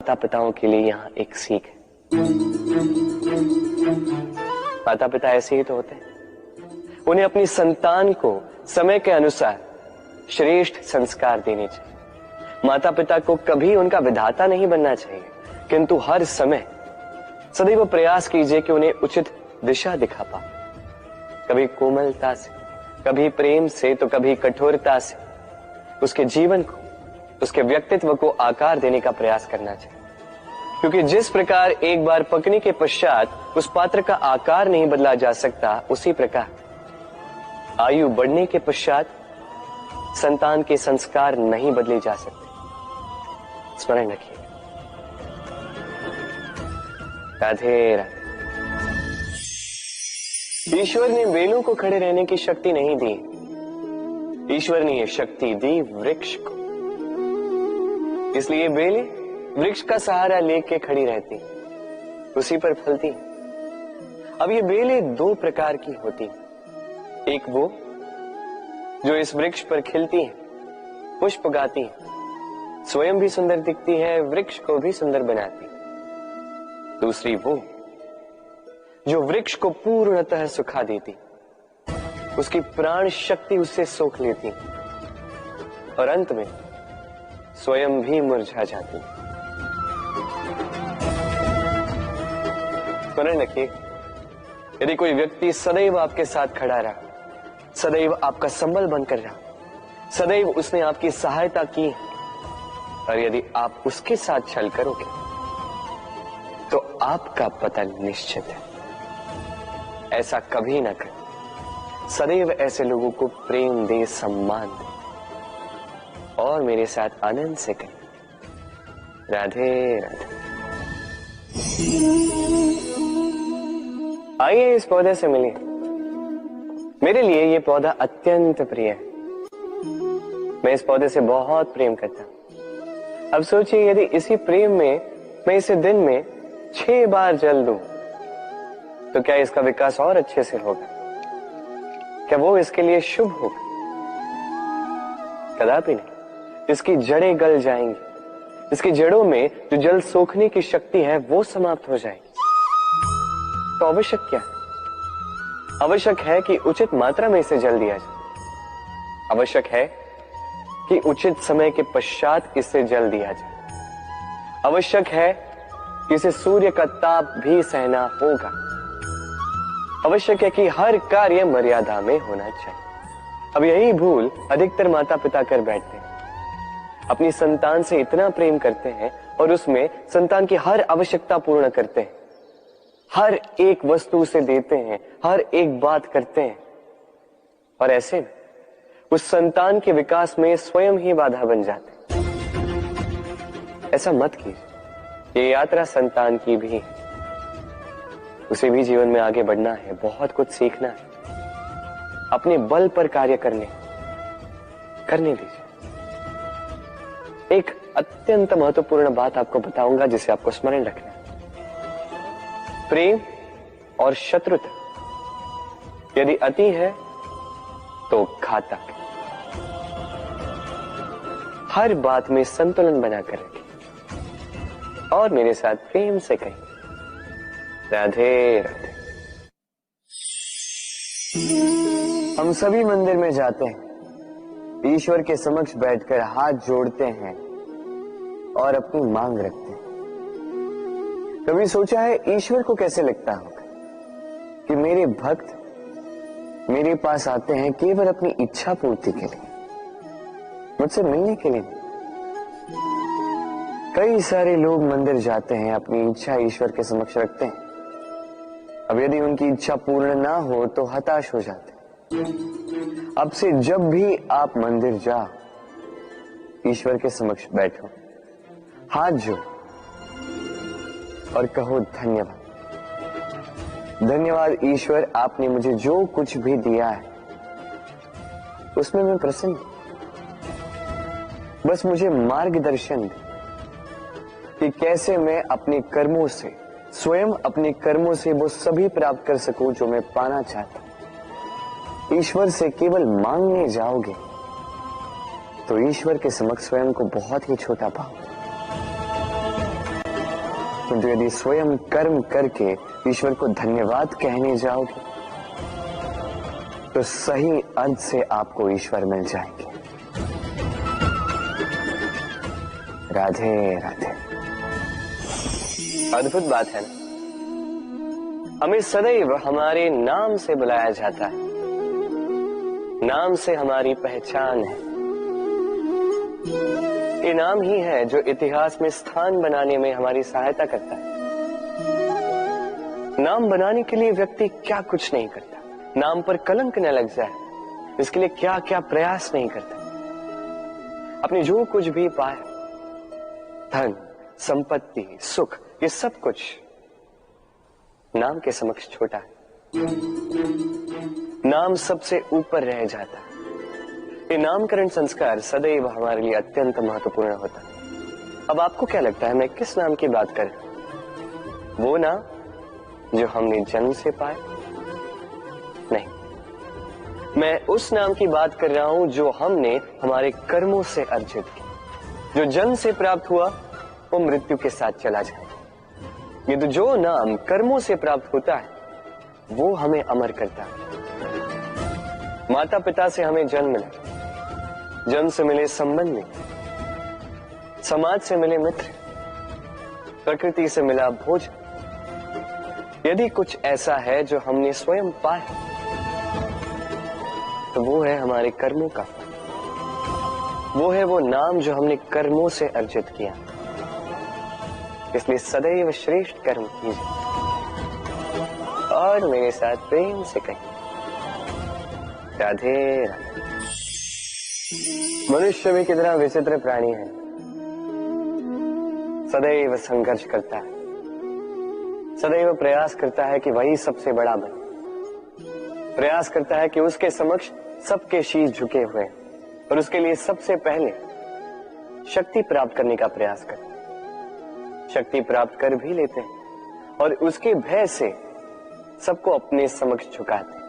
माता पिताओं के लिए यहाँ एक सीख है। माता पिता ऐसे ही तो होते हैं। उन्हें अपनी संतान को समय के अनुसार श्रेष्ठ संस्कार देने चाहिए। माता पिता को कभी उनका विधाता नहीं बनना चाहिए, किंतु हर समय सदैव प्रयास कीजिए कि उन्हें उचित दिशा दिखा पाओ। कभी कोमलता से, कभी प्रेम से, तो कभी कठोरता से उसके जीवन को, उसके व्यक्तित्व को आकार देने का प्रयास करना चाहिए। क्योंकि जिस प्रकार एक बार पकने के पश्चात उस पात्र का आकार नहीं बदला जा सकता, उसी प्रकार आयु बढ़ने के पश्चात संतान के संस्कार नहीं बदले जा सकते। स्मरण रखिए। राधे राधे। ईश्वर ने बेलों को खड़े रहने की शक्ति नहीं दी, ईश्वर ने यह शक्ति दी वृक्ष को। इसलिए बेलें वृक्ष का सहारा लेके खड़ी रहती, उसी पर फलती। अब ये बेलें दो प्रकार की होती हैं। एक वो जो इस वृक्ष पर खिलती हैं, पुष्प गाती हैं, स्वयं भी सुंदर दिखती है, वृक्ष को भी सुंदर बनाती। दूसरी वो जो वृक्ष को पूर्णतः सुखा देती, उसकी प्राण शक्ति उससे सोख लेती और अंत में स्वयं भी मुरझा जाती। स्मरण रखिए, यदि कोई व्यक्ति सदैव आपके साथ खड़ा रहा, सदैव आपका संबल बनकर रहा, सदैव उसने आपकी सहायता की, और यदि आप उसके साथ छल करोगे तो आपका पतन निश्चित है। ऐसा कभी ना करें। सदैव ऐसे लोगों को प्रेम दे, सम्मान दे, और मेरे साथ आनंद से कहें राधे राधे। आइए इस पौधे से मिलिए। मेरे लिए ये पौधा अत्यंत प्रिय है। मैं इस पौधे से बहुत प्रेम करता हूं। अब सोचिए, यदि इसी प्रेम में मैं इसे दिन में 6 बार जल दूं, तो क्या इसका विकास और अच्छे से होगा? क्या वो इसके लिए शुभ होगा? कदापि नहीं। इसकी जड़ें गल जाएंगी, इसकी जड़ों में जो जल सोखने की शक्ति है वो समाप्त हो जाएगी। तो आवश्यक क्या है? आवश्यक है कि उचित मात्रा में इसे जल दिया जाए। आवश्यक है कि उचित समय के पश्चात इसे जल दिया जाए। आवश्यक है कि इसे सूर्य का ताप भी सहना होगा। आवश्यक है कि हर कार्य मर्यादा में होना चाहिए। अब यही भूल अधिकतर माता पिता कर बैठते हैं। अपनी संतान से इतना प्रेम करते हैं और उसमें संतान की हर आवश्यकता पूर्ण करते हैं, हर एक वस्तु उसे देते हैं, हर एक बात करते हैं, और ऐसे में उस संतान के विकास में स्वयं ही बाधा बन जाते हैं। ऐसा मत कीजिए। ये यात्रा संतान की भी है। उसे भी जीवन में आगे बढ़ना है, बहुत कुछ सीखना है, अपने बल पर कार्य करने दीजिए। एक अत्यंत महत्वपूर्ण बात आपको बताऊंगा जिसे आपको स्मरण रखना है। प्रेम और शत्रुता यदि अति है तो घातक है। हर बात में संतुलन बनाकर रखें और मेरे साथ प्रेम से कहें राधे राधे। हम सभी मंदिर में जाते हैं, ईश्वर के समक्ष बैठकर हाथ जोड़ते हैं और अपनी मांग रखते हैं। कभी सोचा है ईश्वर को कैसे लगता होगा कि मेरे भक्त मेरे पास आते हैं केवल अपनी इच्छा पूर्ति के लिए, मुझसे मिलने के लिए? कई सारे लोग मंदिर जाते हैं, अपनी इच्छा ईश्वर के समक्ष रखते हैं। अब यदि उनकी इच्छा पूर्ण ना हो तो हताश हो जाते हैं। अब से जब भी आप मंदिर जाओ, ईश्वर के समक्ष बैठो, हाथ जोड़ो और कहो धन्यवाद। धन्यवाद ईश्वर, आपने मुझे जो कुछ भी दिया है उसमें मैं प्रसन्न हूं। बस मुझे मार्गदर्शन दे कि कैसे मैं अपने कर्मों से, स्वयं अपने कर्मों से वो सभी प्राप्त कर सकूं जो मैं पाना चाहता हूं। ईश्वर से केवल मांगने जाओगे तो ईश्वर के समक्ष स्वयं को बहुत ही छोटा पाओगे। किंतु यदि स्वयं कर्म करके ईश्वर को धन्यवाद कहने जाओगे तो सही अर्थ से आपको ईश्वर मिल जाएंगे। राधे राधे। अद्भुत बात है ना, हमें सदैव हमारे नाम से बुलाया जाता है, नाम से हमारी पहचान है। ये नाम ही है जो इतिहास में स्थान बनाने में हमारी सहायता करता है। नाम बनाने के लिए व्यक्ति क्या कुछ नहीं करता, नाम पर कलंक न लग जाए इसके लिए क्या क्या प्रयास नहीं करता। अपने जो कुछ भी पाए, धन, संपत्ति, सुख, ये सब कुछ नाम के समक्ष छोटा है। नाम सबसे ऊपर रह जाता है। ये नामकरण संस्कार सदैव हमारे लिए अत्यंत महत्वपूर्ण होता है। अब आपको क्या लगता है मैं किस नाम की बात कर रहा हूं? वो नाम जो हमने जन्म से पाए? नहीं, मैं उस नाम की बात कर रहा हूं जो हमने हमारे कर्मों से अर्जित किया। जो जन्म से प्राप्त हुआ वो मृत्यु के साथ चला जाए। ये तो जो नाम कर्मों से प्राप्त होता है वो हमें अमर करता है। माता पिता से हमें जन्म मिला, जन्म से मिले संबंध में, समाज से मिले मित्र, प्रकृति से मिला भोजन। यदि कुछ ऐसा है जो हमने स्वयं पाया तो वो है हमारे कर्मों का फल। वो है वो नाम जो हमने कर्मों से अर्जित किया। इसलिए सदैव श्रेष्ठ कर्म कीजिए और मेरे साथ प्रेम से कहिए राधे राधे। मनुष्य भी कितना विचित्र प्राणी है, सदैव संघर्ष करता है, सदैव प्रयास करता है कि वही सबसे बड़ा बने, प्रयास करता है कि उसके समक्ष सबके शीश झुके हुए और उसके लिए सबसे पहले शक्ति प्राप्त करने का प्रयास करता है। शक्ति प्राप्त कर भी लेते हैं और उसके भय से सबको अपने समक्ष झुकाते हैं,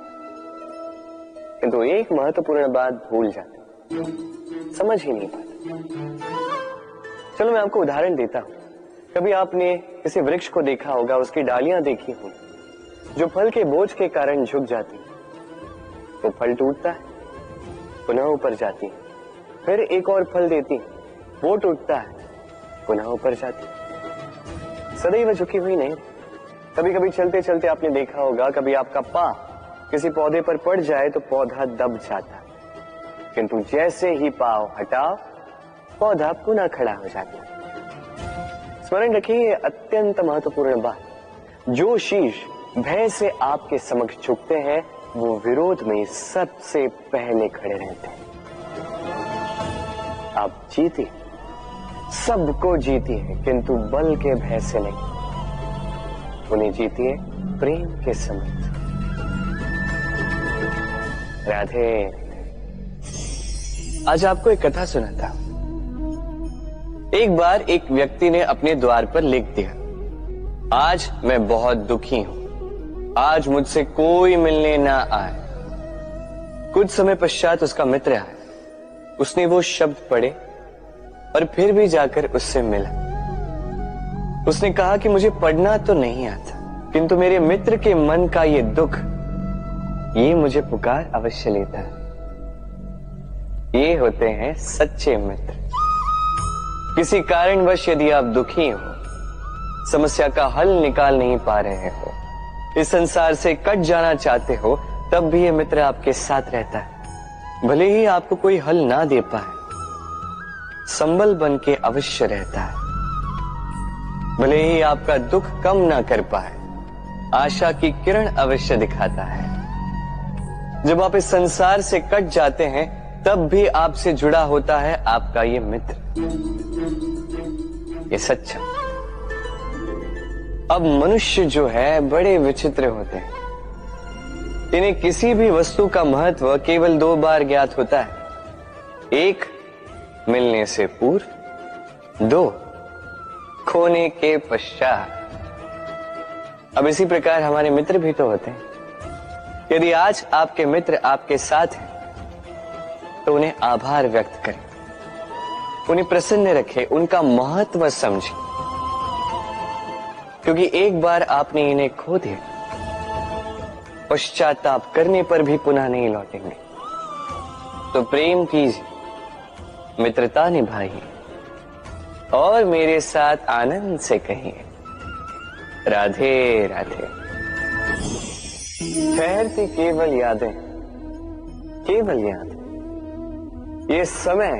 किंतु एक महत्वपूर्ण बात भूल जाते, समझ ही नहीं पाते। चलो मैं आपको उदाहरण देता हूं। कभी आपने किसी वृक्ष को देखा होगा, उसकी डालियां देखी होंगी जो फल के बोझ के कारण झुक जाती है। वो फल टूटता है, पुनः ऊपर जाती है, फिर एक और फल देती है, वो टूटता है, पुनः ऊपर जाती है, सदैव झुकी हुई नहीं। कभी कभी चलते चलते आपने देखा होगा, कभी आपका पांव किसी पौधे पर पड़ जाए तो पौधा दब जाता है, किंतु जैसे ही पांव हटाओ पौधा पुनः खड़ा हो जाता है। स्मरण रखिए ये अत्यंत महत्वपूर्ण बात। जो शीश भय से आपके समक्ष झुकते हैं वो विरोध में सबसे पहले खड़े रहते हैं। आप जीती, सबको जीती है, किंतु बल के भय से नहीं, उन्हें जीतिए प्रेम के समेत। राधे। आज आपको एक कथा सुनाता हूं। एक बार एक व्यक्ति ने अपने द्वार पर लिख दिया, आज मैं बहुत दुखी हूं, आज मुझसे कोई मिलने ना आए। कुछ समय पश्चात उसका मित्र आया, उसने वो शब्द पढ़े और फिर भी जाकर उससे मिला। उसने कहा कि मुझे पढ़ना तो नहीं आता, किंतु मेरे मित्र के मन का ये दुख, ये मुझे पुकार अवश्य लेता है। ये होते हैं सच्चे मित्र। किसी कारणवश यदि आप दुखी हो, समस्या का हल निकाल नहीं पा रहे हो, इस संसार से कट जाना चाहते हो, तब भी ये मित्र आपके साथ रहता है। भले ही आपको कोई हल ना दे पाए, संबल बन के अवश्य रहता है। भले ही आपका दुख कम ना कर पाए, आशा की किरण अवश्य दिखाता है। जब आप इस संसार से कट जाते हैं तब भी आपसे जुड़ा होता है आपका ये मित्र, ये सच्चा। अब मनुष्य जो है बड़े विचित्र होते हैं। इन्हें किसी भी वस्तु का महत्व केवल दो बार ज्ञात होता है। एक, मिलने से पूर्व, दो, खोने के पश्चात। अब इसी प्रकार हमारे मित्र भी तो होते हैं। यदि आज आपके मित्र आपके साथ हैं तो उन्हें आभार व्यक्त करें, उन्हें प्रसन्न रखें, उनका महत्व समझें। क्योंकि एक बार आपने इन्हें खो दिया, पश्चाताप करने पर भी पुनः नहीं लौटेंगे। तो प्रेम कीजिए, मित्रता निभाइए और मेरे साथ आनंद से कहिए राधे राधे। ठहरती केवल यादें, केवल यादें। ये समय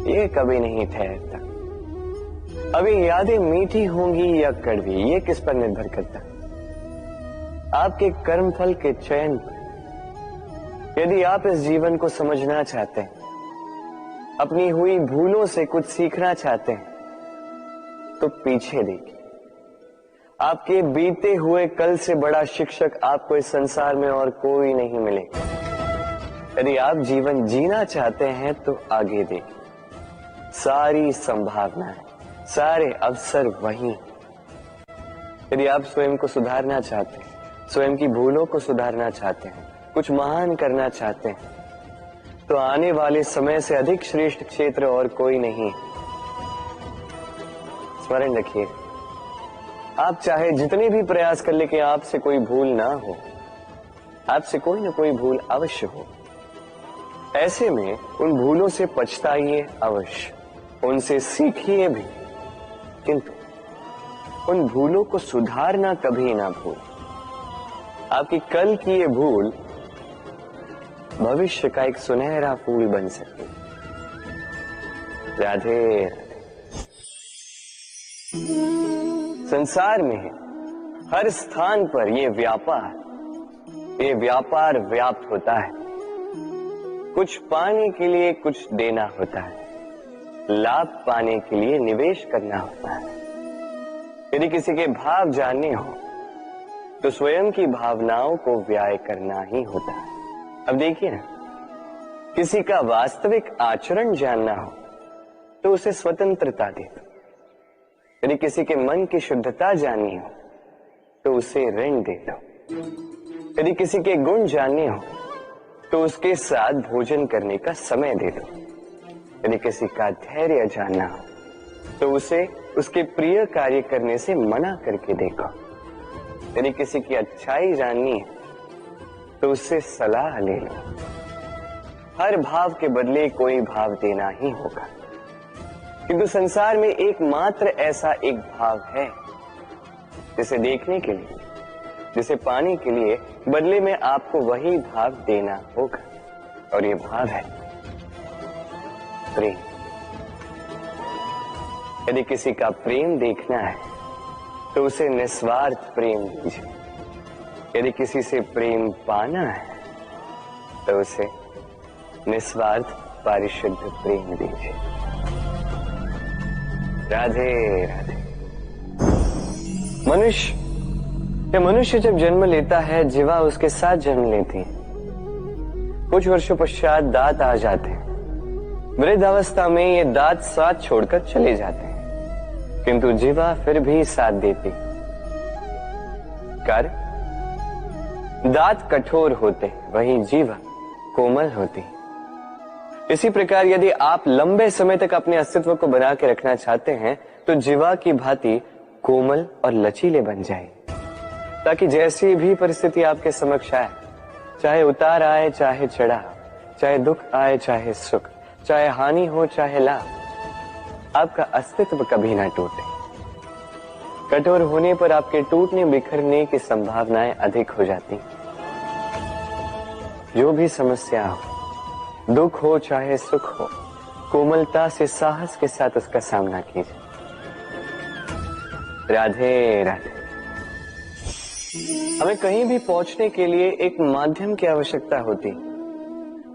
ये कभी नहीं ठहरता। अभी यादें मीठी होंगी या कड़वी, ये किस पर निर्भर करता है? आपके कर्मफल के चयन पर। यदि आप इस जीवन को समझना चाहते हैं, अपनी हुई भूलों से कुछ सीखना चाहते हैं, तो पीछे देखिए। आपके बीते हुए कल से बड़ा शिक्षक आपको इस संसार में और कोई नहीं मिलेगा। यदि आप जीवन जीना चाहते हैं तो आगे देखिए। सारी संभावनाएं, सारे अवसर वहीं। यदि आप स्वयं को सुधारना चाहते हैं, स्वयं की भूलों को सुधारना चाहते हैं, कुछ महान करना चाहते हैं, तो आने वाले समय से अधिक श्रेष्ठ क्षेत्र और कोई नहीं। स्मरण रखिए, आप चाहे जितने भी प्रयास कर ले कि आपसे कोई भूल ना हो, आपसे कोई ना कोई भूल अवश्य हो। ऐसे में उन भूलों से पछताइए अवश्य, उनसे सीखिए भी, किंतु उन भूलों को सुधारना कभी ना भूल। आपकी कल की ये भूल भविष्य का एक सुनहरा फूल बन सकती है। राधे राधे। संसार में हर स्थान पर ये व्यापार व्याप्त होता है। कुछ पाने के लिए कुछ देना होता है, लाभ पाने के लिए निवेश करना होता है। यदि किसी के भाव जानने हो तो स्वयं की भावनाओं को व्याय करना ही होता है। अब देखिए ना, किसी का वास्तविक आचरण जानना हो तो उसे स्वतंत्रता दे दो। यदि किसी के मन की शुद्धता जाननी हो तो उसे ऋण दे दो। यदि किसी के गुण जानने हो तो उसके साथ भोजन करने का समय दे दो। यदि किसी का धैर्य जानना हो तो उसे उसके प्रिय कार्य करने से मना करके देखो। यदि किसी की अच्छाई जाननी है तो उससे सलाह ले लो। हर भाव के बदले कोई भाव देना ही होगा, किंतु संसार में एकमात्र ऐसा एक भाव है जिसे देखने के लिए, जिसे पाने के लिए बदले में आपको वही भाव देना होगा, और ये भाव है प्रेम। यदि किसी का प्रेम देखना है तो उसे निस्वार्थ प्रेम दीजिए। यदि किसी से प्रेम पाना है तो उसे निस्वार्थ पारिशुद्ध प्रेम दीजिए। राधे राधे। मनुष्य जब जन्म लेता है, जीवा उसके साथ जन्म लेती है। कुछ वर्षों पश्चात दांत आ जाते हैं। वृद्धावस्था में ये दांत साथ छोड़कर चले जाते हैं, किंतु जीवा फिर भी साथ देती। कारण दांत कठोर होते, वहीं जीवा कोमल होती। इसी प्रकार यदि आप लंबे समय तक अपने अस्तित्व को बना के रखना चाहते हैं तो जीवा की भांति कोमल और लचीले बन जाए, ताकि जैसी भी परिस्थिति आपके समक्ष आए, चाहे उतार आए चाहे चढ़ाव, चाहे दुख आए चाहे सुख, चाहे हानि हो चाहे लाभ, आपका अस्तित्व कभी ना टूटे। कठोर होने पर आपके टूटने बिखरने की संभावनाएं अधिक हो जाती। जो भी समस्या हो, दुख हो चाहे सुख हो, कोमलता से साहस के साथ उसका सामना कीजिए। राधे राधे। हमें कहीं भी पहुंचने के लिए एक माध्यम की आवश्यकता होती।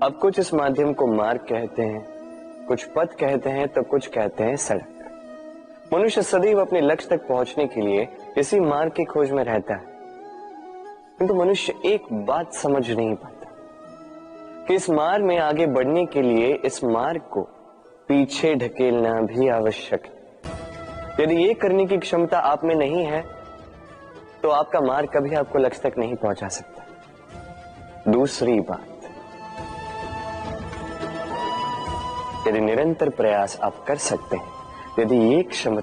अब कुछ इस माध्यम को मार्ग कहते हैं, कुछ पथ कहते हैं, तो कुछ कहते हैं सड़क। मनुष्य सदैव अपने लक्ष्य तक पहुंचने के लिए इसी मार्ग की खोज में रहता है, किंतु मनुष्य एक बात समझ नहीं पाता कि इस मार्ग में आगे बढ़ने के लिए इस मार्ग को पीछे ढकेलना भी आवश्यक है। यदि ये करने की क्षमता आप में नहीं है तो आपका मार्ग कभी आपको लक्ष्य तक नहीं पहुंचा सकता। दूसरी बात, यदि निरंतर प्रयास आप कर सकते हैं, यदि ये क्षमता